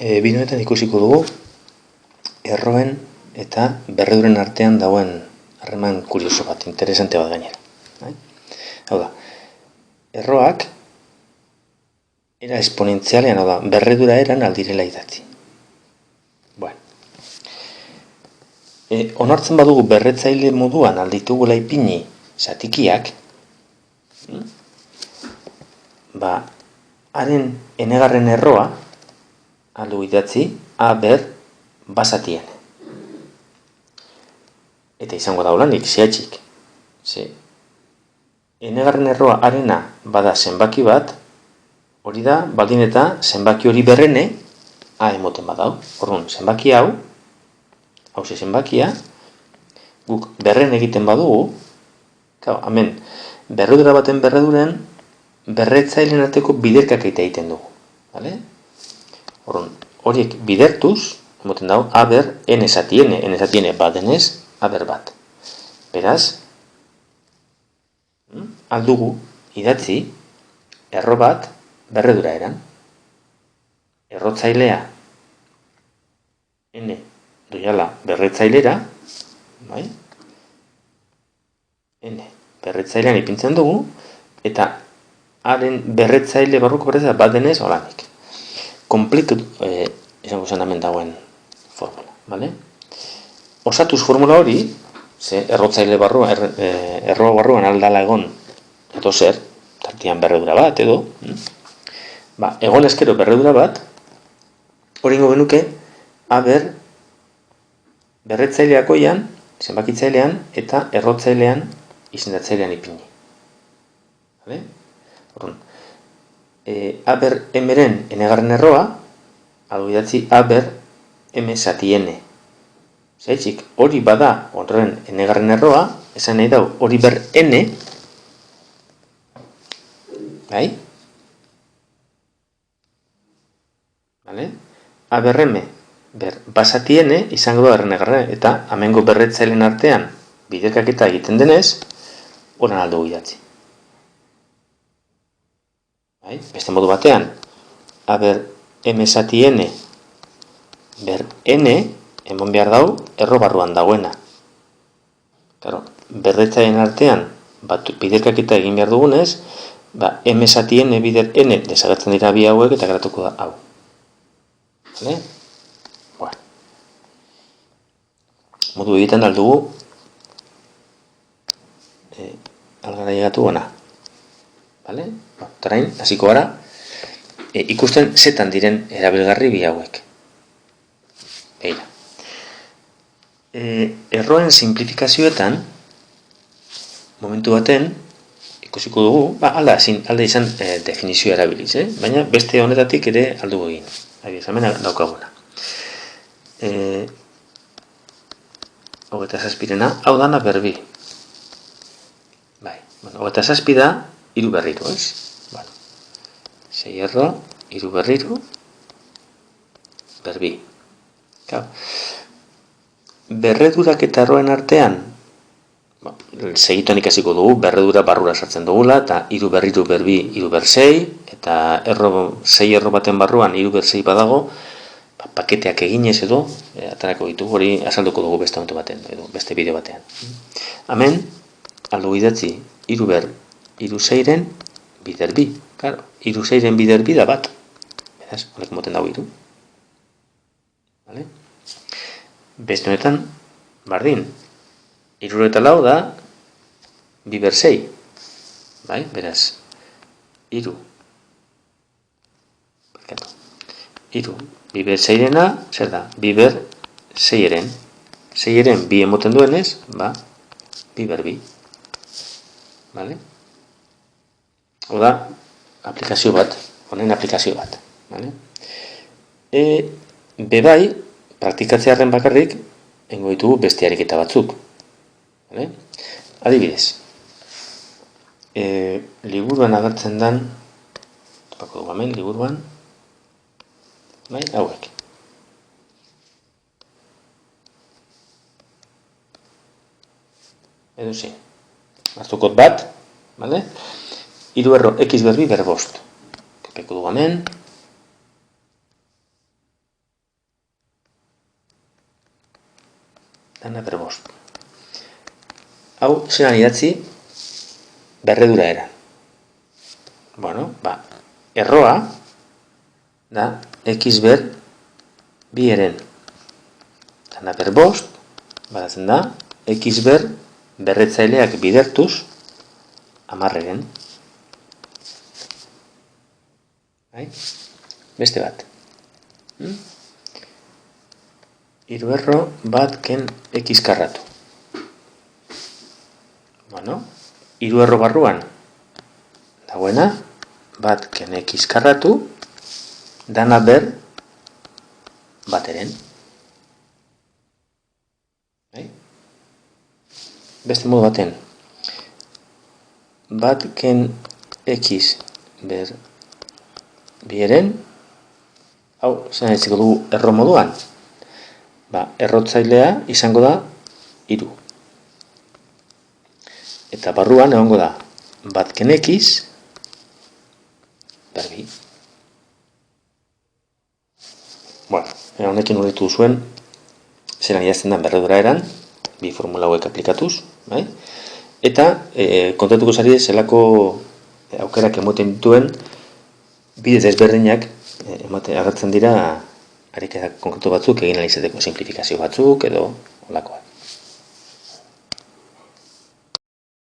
Bideoetan ikusiko dugu erroen eta berreduren artean dagoen harreman kurioso bat, interesante bat gainera. Hau da, erroak era esponentzialean, hau da, berredura eran aldirela idatzi. Bueno. Onartzen badugu berretzaile moduan alditugula ipini zatikiak, haren enegarren erroa aldu idatzi a ber basatien. Eta izango da holanik, zehatxik. Enegarren erroa arena bada zenbaki bat, hori da, baldin eta zenbaki hori berrene, a emoten badau. Orduan, zenbaki hau, hauze zenbakia, guk berren egiten badugu, hemen, berredura baten berreduren, berretzailen arteko biderkak egiten dugu. Orduan, horiek bidertuz, emoten dago, a ber, n esatiene bat denez, a ber bat. Beraz, aldugu idatzi, erro bat berredura eran. Errotzailea n doiala berretzailera, n berretzailean ipintzen dugu, eta haren berretzaile barruko berretzailea bat denez holanik. Kompletu, izango zen hemen dagoen formula, osatuz formula hori, errotzaile barruan, erro barruan aldala egon, edo zer, tartian berredura bat, edo, egon eskero berredura bat, hori ingo genuke, a ber, berretzaileakoian, zenbakitzailean, eta errotzailean, izendatzailean ipini. A ber emeren enegarren erroa, aldu idatzi a ber eme satiene. Zaitzik, hori bada horren enegarren erroa, esan nahi dau, hori ber ene, a ber eme, ber basatiene, izango da errenegarren, eta amengo berretzailen artean, biderkaketa egiten denez, horan aldo idatzi. Beste modu batean, a ber eme satiene, ber ene, emon behar dau, erro barruan dagoena. Berretzailen artean, biderkaketa egin behar dugunez, eme satiene bider ene desagertzen dira bi hauek eta geratuko da hau. Modu egiten aldugu, algara llegatu gana. Tarain, hasiko gara, ikusten zetan diren erabilgarri bi hauek. Beira. Erroen simplifikazioetan, momentu baten, ikusiko dugu, alde izan definizioa erabiliz, baina beste honetatik ere aldugu egin. Hemen daukaguna. Hogeta zazpirena, hau dana berbi. Hogeta zazpida, hiru berriru, ez? 6 erro, hiru berriru, berbi. Berredurak eta erroen artean, segitan ikasiko dugu, berredura barrura sartzen dugula, eta hiru berriru berbi, hiru ber 6, eta 6 erro baten barruan, hiru ber 6 badago, paketeak eginez edo, atarako ditu, hori azalduko dugu beste momentu baten, edo beste bideo batean. Hemen, aldo idatzi, hiru ber, hiru 6-ren, bider bi. Hiru 6-ren bider bi da bat. Beraz, honek moten dago hiru. Beste honetan, bardin, hiru eta lau da, bi ber 6. Beraz, hiru. Hiru. Bi ber 6-rena, zer da? Bi ber 6-ren. 6-ren bi emoten duenez, bi ber bi. Hau da, aplikazio bat, honen aplikazio bat. Bebai, praktikatzearen bakarrik, engo ditugu beste ariketa batzuk. Adibidez, liburuan agertzen dan, topako dugu hemen, liburuan, hauek. Edo zin, hartukot bat, hiru erro x berbi ber bost. Topeko dugu hemen, dana per bost. Hau, zelan idatzi, berredura eran. Bueno, erroa da x ber bi eren. Dana per bost, badatzen da, x ber berretzaileak bidertuz, amarreren. Beste bat. Hiru erro bat ken x karratu. Bueno, hiru erro barruan dagoena, bat ken x karratu, dana ber bateren. Beste modu baten, bat ken x ber bieren, hau, zen etziko dugu erro moduan, errotzailea izango da 3. Eta barruan egongo da, bat ken x ber bi. Bueno, honekin horretu zuen, zelan idazten da berredura eran, bi formula hauek aplikatuz, eta kontatuko zari zelako aukerak emoten dituen bide desberdinak agertzen dira ariketa konkretu batzuk egin alizateko simplifikazio batzuk edo olakoak.